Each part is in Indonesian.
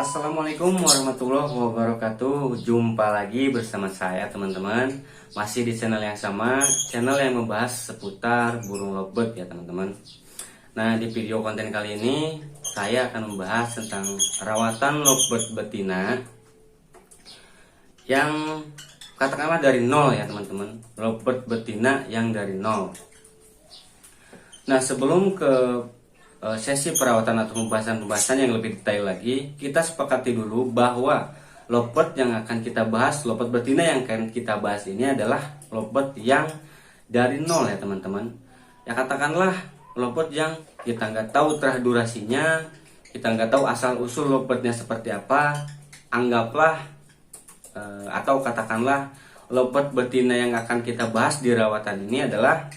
Assalamualaikum warahmatullahi wabarakatuh. Jumpa lagi bersama saya teman-teman. Masih di channel yang sama, channel yang membahas seputar burung lovebird ya teman-teman. Nah, di video konten kali ini saya akan membahas tentang rawatan lovebird betina yang katakanlah dari nol ya teman-teman. Lovebird betina yang dari nol. Nah, sebelum ke sesi perawatan atau pembahasan yang lebih detail lagi, kita sepakati dulu bahwa lovebird yang akan kita bahas, lovebird betina yang akan kita bahas ini adalah lovebird yang dari nol ya teman-teman. Ya katakanlah lovebird yang kita nggak tahu terah durasinya, kita nggak tahu asal usul lovebirdnya seperti apa. Anggaplah atau katakanlah lovebird betina yang akan kita bahas di rawatan ini adalah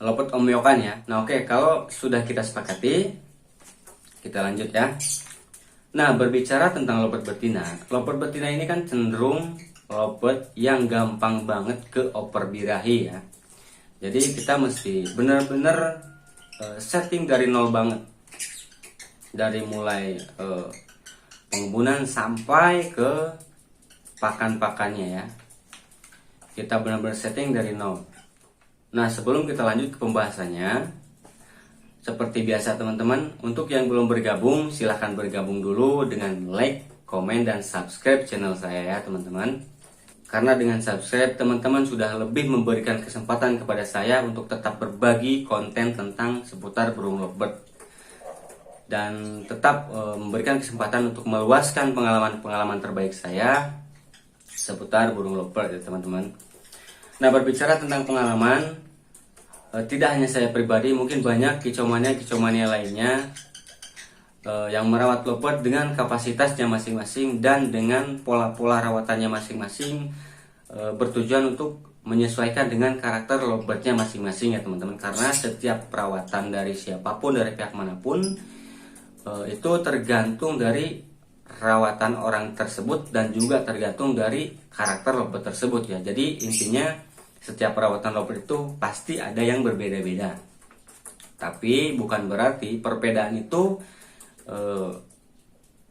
lovebird omyokan ya. Nah oke, kalau sudah kita sepakati, kita lanjut ya. Nah, berbicara tentang lovebird betina ini kan cenderung lovebird yang gampang banget ke oper birahi ya. Jadi kita mesti benar-benar setting dari nol banget, dari mulai pengembunan sampai ke pakan-pakannya ya. Kita benar-benar setting dari nol. Nah, sebelum kita lanjut ke pembahasannya, seperti biasa teman-teman, untuk yang belum bergabung, silahkan bergabung dulu dengan like, komen, dan subscribe channel saya ya teman-teman. Karena dengan subscribe, teman-teman sudah lebih memberikan kesempatan kepada saya untuk tetap berbagi konten tentang seputar burung lovebird. Dan tetap memberikan kesempatan untuk meluaskan pengalaman-pengalaman terbaik saya seputar burung lovebird ya teman-teman. Nah, berbicara tentang pengalaman, tidak hanya saya pribadi, mungkin banyak kicomania lainnya yang merawat lovebird dengan kapasitasnya masing-masing dan dengan pola-pola rawatannya masing-masing, bertujuan untuk menyesuaikan dengan karakter lovebirdnya masing-masing ya teman-teman. Karena setiap perawatan dari siapapun, dari pihak manapun, itu tergantung dari rawatan orang tersebut dan juga tergantung dari karakter lovebird tersebut ya. Jadi intinya setiap perawatan lovebird itu pasti ada yang berbeda-beda. Tapi bukan berarti perbedaan itu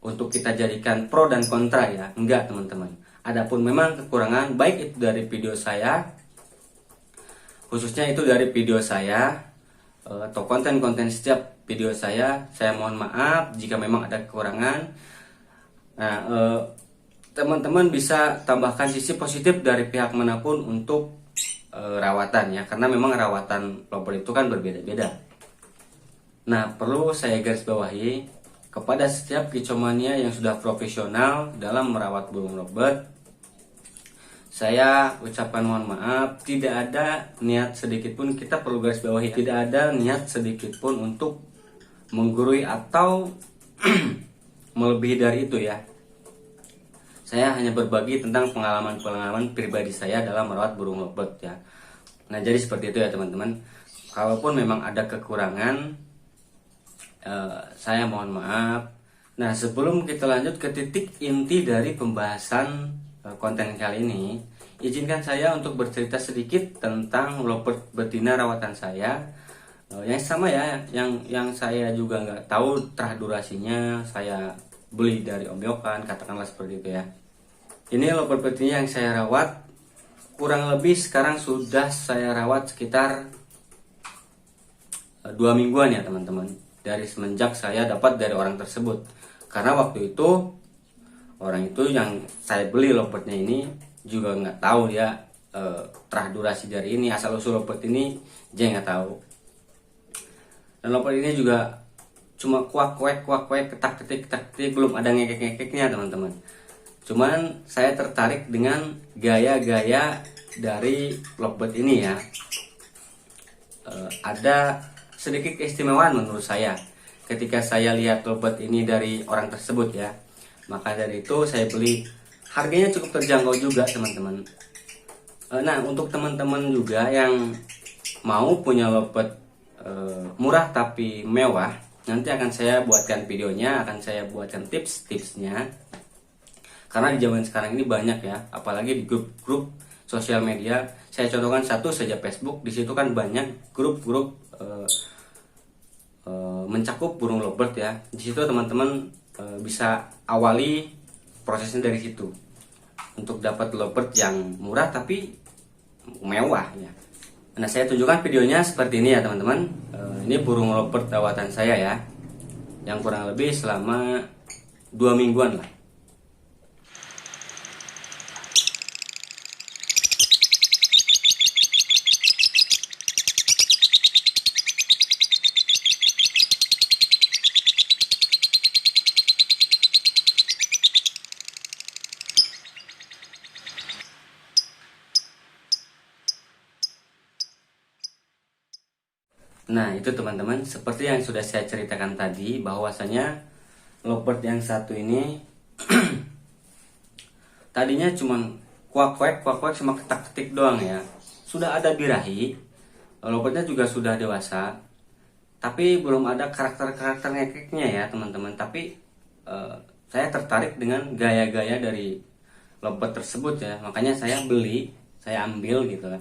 untuk kita jadikan pro dan kontra ya. Enggak teman-teman. Adapun memang kekurangan baik itu dari video saya, khususnya itu dari video saya atau konten-konten setiap video saya mohon maaf jika memang ada kekurangan. Nah, teman-teman bisa tambahkan sisi positif dari pihak manapun untuk rawatan ya, karena memang rawatan lovebird itu kan berbeda-beda. Nah, perlu saya garis bawahi kepada setiap kicomania yang sudah profesional dalam merawat burung lovebird, saya ucapkan mohon maaf, tidak ada niat sedikit pun, kita perlu garis bawahi, tidak ada niat sedikit pun untuk menggurui atau melebihi dari itu ya. Saya hanya berbagi tentang pengalaman-pengalaman pribadi saya dalam merawat burung lovebird ya. Nah, jadi seperti itu ya teman-teman. Kalaupun memang ada kekurangan, saya mohon maaf. Nah, sebelum kita lanjut ke titik inti dari pembahasan konten kali ini, izinkan saya untuk bercerita sedikit tentang lovebird betina rawatan saya. Yang sama ya, yang saya juga nggak tahu terah durasinya, saya beli dari omyokan, katakanlah seperti itu ya. Ini lovebird betina yang saya rawat kurang lebih sekarang sudah saya rawat sekitar 2 mingguan ya teman-teman, dari semenjak saya dapat dari orang tersebut. Karena waktu itu orang itu yang saya beli lovebirdnya ini juga nggak tahu dia terah durasi dari ini, asal usul lovebird ini dia nggak tahu. Dan lovebird ini juga cuma kuak kuek ketak ketik belum ada ngekek-ngekeknya teman-teman. Cuman saya tertarik dengan gaya-gaya dari lovebird ini ya. Ada sedikit keistimewaan menurut saya ketika saya lihat lovebird ini dari orang tersebut ya. Maka dari itu saya beli. Harganya cukup terjangkau juga teman-teman. Nah, untuk teman-teman juga yang mau punya lovebird murah tapi mewah, nanti akan saya buatkan videonya, akan saya buatkan tips-tipsnya. Karena di zaman sekarang ini banyak ya, apalagi di grup-grup sosial media. Saya contohkan satu saja, Facebook. Di situ kan banyak grup-grup mencakup burung lovebird ya. Di situ teman-teman bisa awali prosesnya dari situ untuk dapat lovebird yang murah tapi mewah ya. Nah, saya tunjukkan videonya seperti ini ya teman-teman. Ini burung lovebird rawatan saya ya, yang kurang lebih selama 2 mingguan lah. Nah, itu teman-teman, seperti yang sudah saya ceritakan tadi, bahwasanya lovebird yang satu ini tadinya cuman kuak kuak sama ketak-ketik doang ya. Sudah ada birahi, lovebird-nya juga sudah dewasa, tapi belum ada karakter-karakter ngekeknya ya teman-teman. Tapi saya tertarik dengan gaya-gaya dari lovebird tersebut ya, makanya saya beli, saya ambil gitu kan.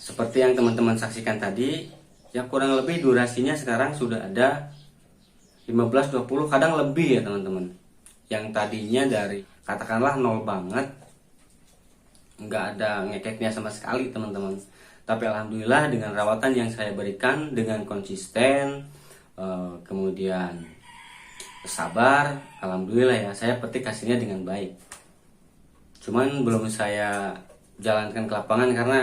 Seperti yang teman-teman saksikan tadi, ya kurang lebih durasinya sekarang sudah ada 15-20, kadang lebih ya teman-teman. Yang tadinya dari katakanlah nol banget, nggak ada ngekeknya sama sekali teman-teman. Tapi alhamdulillah dengan rawatan yang saya berikan dengan konsisten, kemudian sabar, alhamdulillah ya saya petik hasilnya dengan baik. Cuman belum saya jalankan ke lapangan karena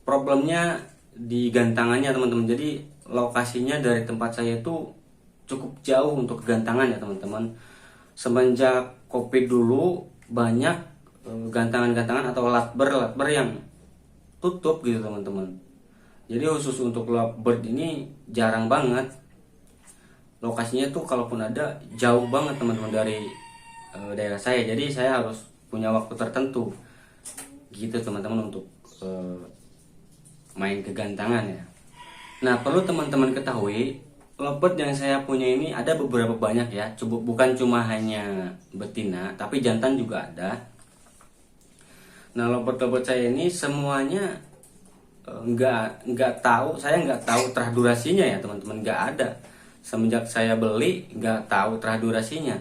problemnya di gantangannya teman-teman. Jadi lokasinya dari tempat saya itu cukup jauh untuk gantangan ya teman-teman. Semenjak Covid dulu banyak gantangan-gantangan atau lovebird yang tutup gitu teman-teman. Jadi khusus untuk lovebird ini jarang banget. Lokasinya tuh kalaupun ada jauh banget teman-teman dari daerah saya. Jadi saya harus punya waktu tertentu gitu teman-teman untuk main kegantangan ya. Nah, perlu teman-teman ketahui, lovebird yang saya punya ini ada beberapa banyak ya. Bukan cuma hanya betina, tapi jantan juga ada. Nah, lovebird saya ini semuanya nggak tahu, saya nggak tahu terah durasinya ya teman-teman, nggak ada. Semenjak saya beli nggak tahu terah durasinya.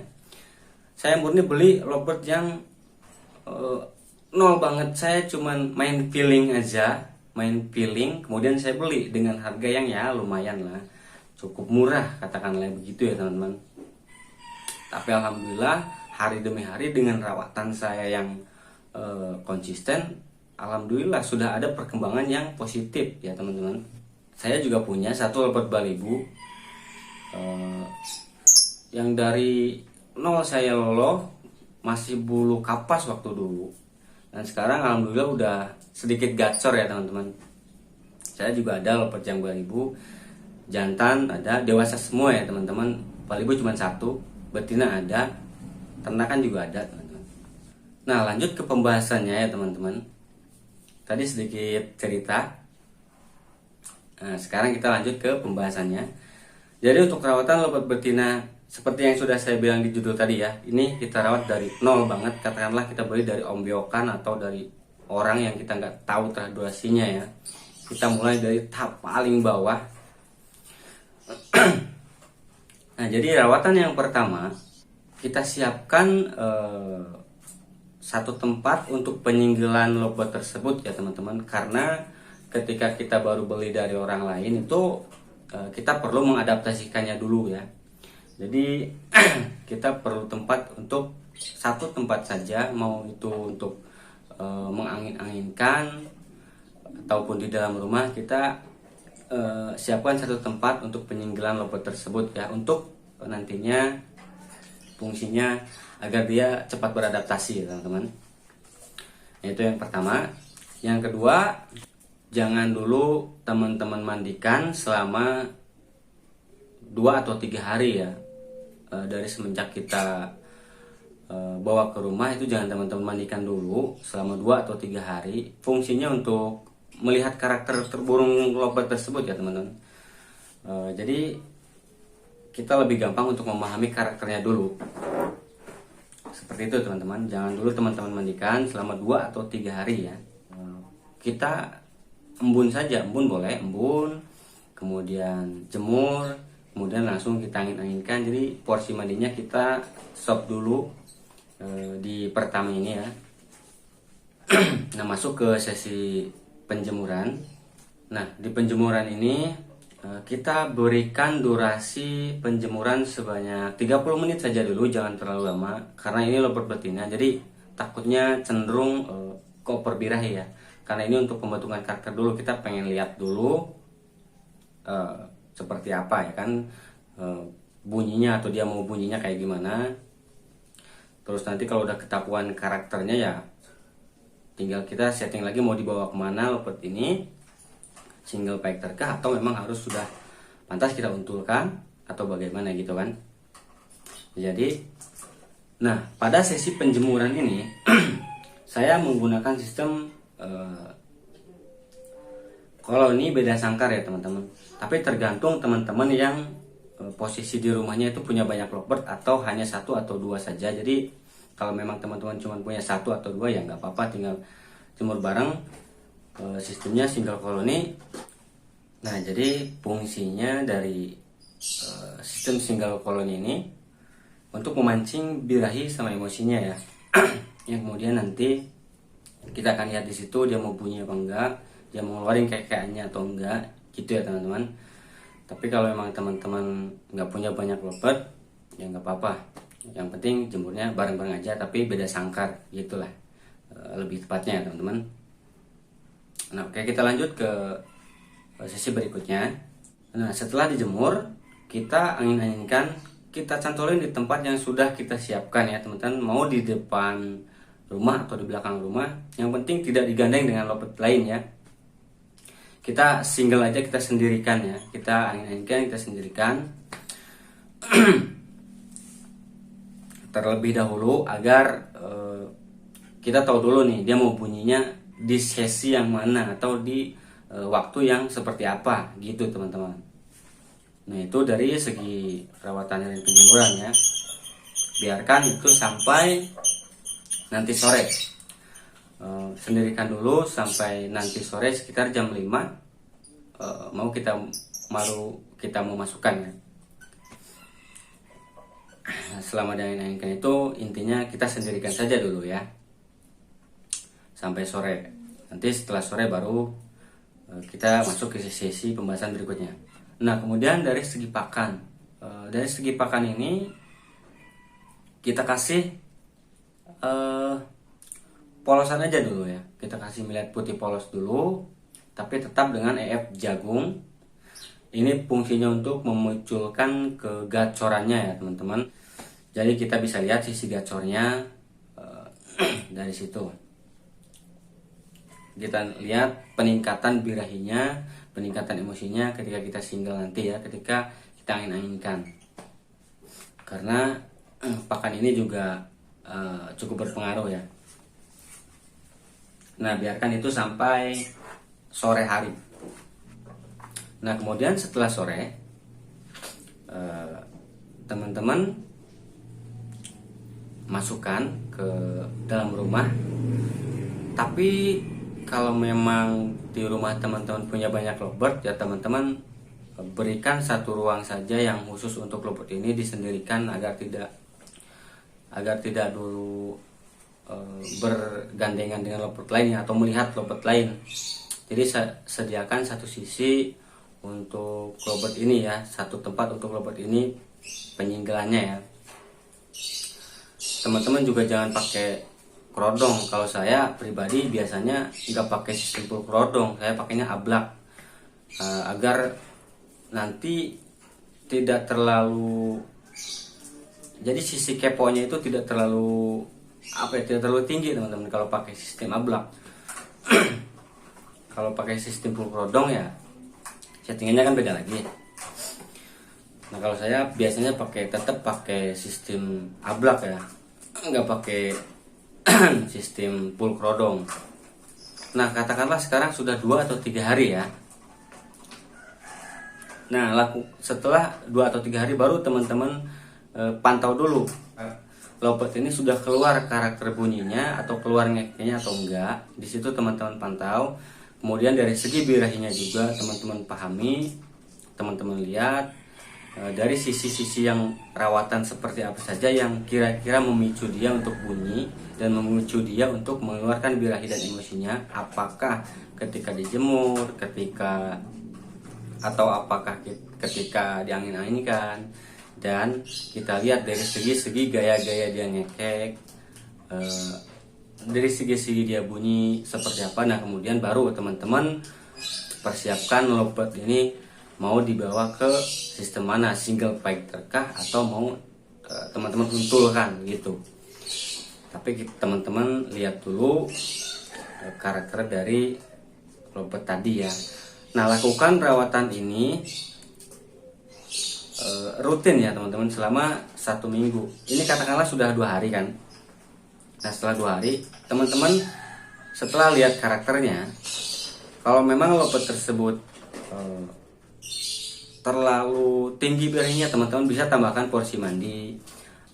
Saya murni beli lovebird yang nol banget. Saya cuman main feeling aja. Kemudian saya beli dengan harga yang ya lumayan lah, cukup murah katakanlah begitu ya teman-teman. Tapi alhamdulillah hari demi hari dengan rawatan saya yang konsisten, alhamdulillah sudah ada perkembangan yang positif ya teman-teman. Saya juga punya satu lovebird balibu yang dari nol saya loloh, masih bulu kapas waktu dulu, dan sekarang alhamdulillah udah sedikit gacor ya teman-teman. Saya juga ada lovebird yang balibu, jantan ada, dewasa semua ya teman-teman. Balibu cuma satu, betina ada, ternakan juga ada teman-teman. Nah, lanjut ke pembahasannya ya teman-teman. Tadi sedikit cerita. Nah, sekarang kita lanjut ke pembahasannya. Jadi untuk perawatan lovebird betina seperti yang sudah saya bilang di judul tadi ya, ini kita rawat dari nol banget. Katakanlah kita beli dari ombyokan atau dari orang yang kita nggak tahu terah durasinya ya. Kita mulai dari tahap paling bawah. Nah, jadi rawatan yang pertama kita siapkan satu tempat untuk penyinggelan lovebird tersebut ya teman-teman. Karena ketika kita baru beli dari orang lain itu kita perlu mengadaptasikannya dulu ya. Jadi kita perlu tempat untuk satu tempat saja, mau itu untuk mengangin-anginkan ataupun di dalam rumah. Kita siapkan satu tempat untuk penyinggelan lovebird tersebut ya, untuk nantinya fungsinya agar dia cepat beradaptasi ya teman-teman. Itu yang pertama. Yang kedua, jangan dulu teman-teman mandikan selama 2 atau 3 hari ya. Dari semenjak kita bawa ke rumah itu jangan teman-teman mandikan dulu selama 2 atau 3 hari. Fungsinya untuk melihat karakter burung lovebird tersebut ya teman-teman. Jadi kita lebih gampang untuk memahami karakternya dulu. Seperti itu teman-teman. Jangan dulu teman-teman mandikan selama 2 atau 3 hari ya. Kita embun saja, embun boleh, embun, kemudian jemur, kemudian langsung kita angin-anginkan. Jadi porsi mandinya kita stop dulu di pertama ini ya. Nah, masuk ke sesi penjemuran. Nah, di penjemuran ini kita berikan durasi penjemuran sebanyak 30 menit saja dulu, jangan terlalu lama karena ini leopard betina, jadi takutnya cenderung koper birahi ya. Karena ini untuk pembentukan karakter dulu, kita pengen lihat dulu seperti apa ya kan, bunyinya atau dia mau bunyinya kayak gimana. Terus nanti kalau udah ketahuan karakternya ya tinggal kita setting lagi mau dibawa kemana leopard ini, single pack terkah atau memang harus sudah pantas kita untulkan atau bagaimana gitu kan. Jadi nah, pada sesi penjemuran ini saya menggunakan sistem koloni beda sangkar ya teman-teman. Tapi tergantung teman-teman yang posisi di rumahnya itu punya banyak lovebird atau hanya satu atau dua saja. Jadi kalau memang teman-teman cuma punya satu atau dua ya nggak apa-apa, tinggal jemur bareng. Sistemnya single koloni. Nah, jadi fungsinya dari sistem single koloni ini untuk memancing birahi sama emosinya ya. Yang kemudian nanti kita akan lihat di situ dia mau bunyi apa enggak, dia mau ngeluarin kayaknya atau enggak, gitu ya teman-teman. Tapi kalau memang teman-teman nggak punya banyak lovebird ya nggak apa-apa. Yang penting jemurnya bareng-bareng aja tapi beda sangkar, gitulah lebih tepatnya ya teman-teman. Nah, oke, kita lanjut ke sesi berikutnya. Nah, setelah dijemur kita angin-anginkan, kita cantolin di tempat yang sudah kita siapkan ya teman-teman. Mau di depan rumah atau di belakang rumah, yang penting tidak digandeng dengan lovebird lain ya. Kita single aja, kita sendirikan ya, kita angin-anginkan, kita sendirikan. Terlebih dahulu agar kita tahu dulu nih dia mau bunyinya di sesi yang mana atau di waktu yang seperti apa gitu teman-teman. Nah, itu dari segi perawatan dan penjemuran ya. Biarkan itu sampai nanti sore. Sendirikan dulu sampai nanti sore sekitar jam 5 kita mau masukkan ya. Selama diangin-anginkan itu intinya kita sendirikan saja dulu ya sampai sore. Nanti setelah sore baru kita masuk ke sesi pembahasan berikutnya. Nah, kemudian dari segi pakan, ini kita kasih polosan aja dulu ya. Kita kasih millet putih polos dulu, tapi tetap dengan EF jagung. Ini fungsinya untuk memunculkan kegacorannya ya teman-teman. Jadi kita bisa lihat sisi gacornya dari situ. Kita lihat peningkatan birahinya, peningkatan emosinya ketika kita single nanti ya, ketika kita angin-anginkan. Karena pakan ini juga cukup berpengaruh ya. Nah, biarkan itu sampai sore hari. Nah, kemudian setelah sore teman-teman masukkan ke dalam rumah. Tapi kalau memang di rumah teman-teman punya banyak lovebird ya teman-teman berikan satu ruang saja yang khusus untuk lovebird ini, disendirikan agar tidak dulu bergandengan dengan lovebird lainnya atau melihat lovebird lain. Jadi sediakan satu sisi untuk lovebird ini ya, satu tempat untuk lovebird ini penyinggalannya ya. Teman-teman juga jangan pakai kerodong. Kalau saya pribadi biasanya nggak pakai sistem full kerodong, saya pakainya ablak agar nanti tidak terlalu, jadi sisi keponya itu tidak terlalu tidak terlalu tinggi teman-teman kalau pakai sistem ablak. Kalau pakai sistem full kerodong ya settingannya kan beda lagi. Nah, kalau saya biasanya tetap pakai sistem ablak ya, nggak pakai sistem full kerodong. Nah, katakanlah sekarang sudah 2 atau 3 hari ya. Nah, setelah 2 atau 3 hari baru teman-teman pantau dulu lovebird ini sudah keluar karakter bunyinya atau keluar ngeknya atau enggak. Di situ teman-teman pantau. Kemudian dari segi birahinya juga teman-teman pahami, teman-teman lihat dari sisi-sisi yang rawatan seperti apa saja yang kira-kira memicu dia untuk bunyi dan memicu dia untuk mengeluarkan birahi dan emosinya, apakah ketika dijemur, apakah ketika diangin-anginkan. Dan kita lihat dari segi-segi gaya-gaya dia ngekek, dari segi-segi dia bunyi seperti apa. Nah kemudian baru teman-teman persiapkan lovebird ini mau dibawa ke sistem mana, single fighter kah atau mau teman-teman untulkan gitu. Tapi teman-teman lihat dulu karakter dari lovebird tadi ya. Nah lakukan perawatan ini rutin ya teman-teman selama 1 minggu. Ini katakanlah sudah 2 hari kan. Nah setelah 2 hari teman-teman setelah lihat karakternya, kalau memang lovebird tersebut terlalu tinggi birahinya, teman-teman bisa tambahkan porsi mandi.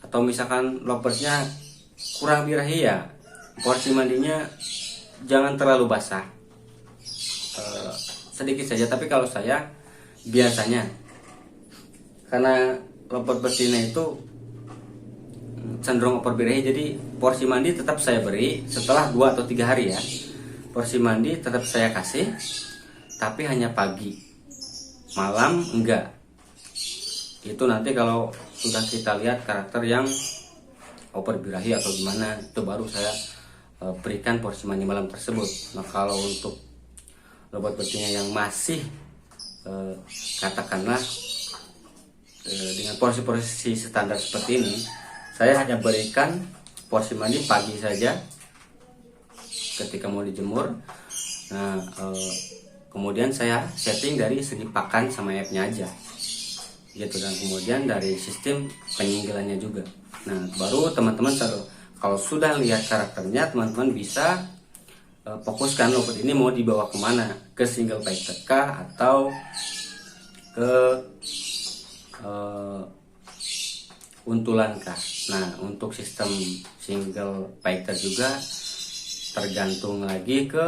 Atau misalkan lovebirdnya kurang birahi ya, porsi mandinya jangan terlalu basah, sedikit saja. Tapi kalau saya biasanya, karena lovebird betina itu cenderung over birahi, jadi porsi mandi tetap saya beri setelah 2 atau 3 hari ya. Porsi mandi tetap saya kasih, tapi hanya pagi, malam enggak. Itu nanti kalau sudah kita lihat karakter yang over birahi atau gimana, itu baru saya berikan porsi mandi malam tersebut. Nah kalau untuk lovebird betina yang masih katakanlah dengan porsi-porsi standar seperti ini, saya hanya berikan porsi mandi pagi saja ketika mau dijemur. Nah kemudian saya setting dari segi pakan sama airnya aja gitu, dan kemudian dari sistem penyinggilannya juga. Nah baru teman-teman kalau sudah lihat karakternya, teman-teman bisa fokuskan lovebird ini mau dibawa kemana, ke single fighter kah atau ke untulan kah. Nah untuk sistem single fighter juga tergantung lagi ke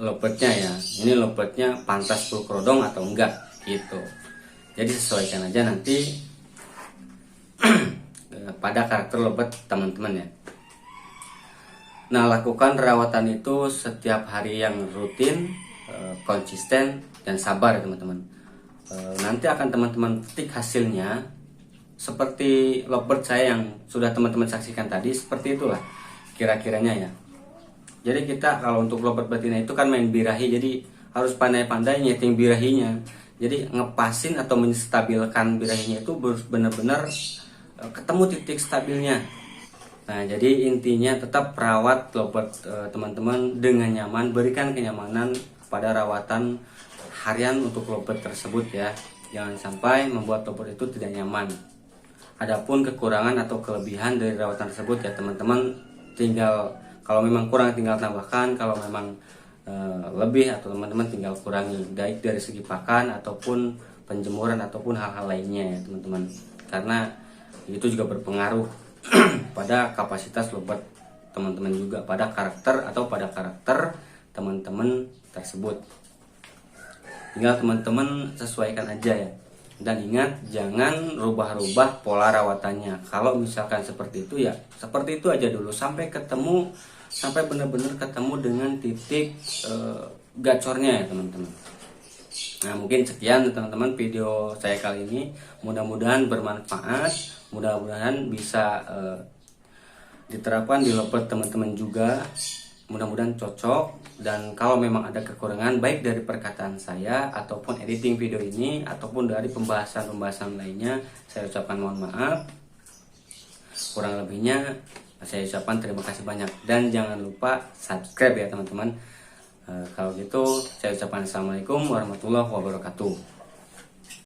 lovebirdnya ya. Ini lovebirdnya pantas full kerodong atau enggak gitu. Jadi sesuaikan aja nanti pada karakter lovebird teman-teman ya. Nah lakukan perawatan itu setiap hari yang rutin, konsisten dan sabar ya teman-teman. Nanti akan teman-teman petik hasilnya seperti lovebird saya yang sudah teman-teman saksikan tadi. Seperti itulah kira-kiranya ya. Jadi kita kalau untuk lovebird betina itu kan main birahi, jadi harus pandai-pandai nyeting birahinya. Jadi ngepasin atau menstabilkan birahinya itu benar-benar ketemu titik stabilnya. Nah jadi intinya tetap rawat lovebird teman-teman dengan nyaman, berikan kenyamanan pada rawatan harian untuk lovebird tersebut ya. Jangan sampai membuat lovebird itu tidak nyaman. Adapun kekurangan atau kelebihan dari rawatan tersebut ya teman-teman tinggal, kalau memang kurang tinggal tambahkan, kalau memang lebih atau teman-teman tinggal kurangi, baik dari segi pakan ataupun penjemuran ataupun hal-hal lainnya ya teman-teman. Karena itu juga berpengaruh pada kapasitas lovebird teman-teman juga, pada karakter teman-teman tersebut. Tinggal teman-teman sesuaikan aja ya. Dan ingat jangan rubah-rubah pola rawatannya. Kalau misalkan seperti itu ya seperti itu aja dulu sampai benar-benar ketemu dengan titik gacornya ya teman-teman. Nah mungkin sekian teman-teman video saya kali ini, mudah-mudahan bermanfaat, mudah-mudahan bisa diterapkan di lovebird teman-teman juga, mudah-mudahan cocok. Dan kalau memang ada kekurangan baik dari perkataan saya ataupun editing video ini ataupun dari pembahasan lainnya, saya ucapkan mohon maaf. Kurang lebihnya saya ucapkan terima kasih banyak, dan jangan lupa subscribe ya teman-teman. Kalau gitu saya ucapkan assalamualaikum warahmatullahi wabarakatuh.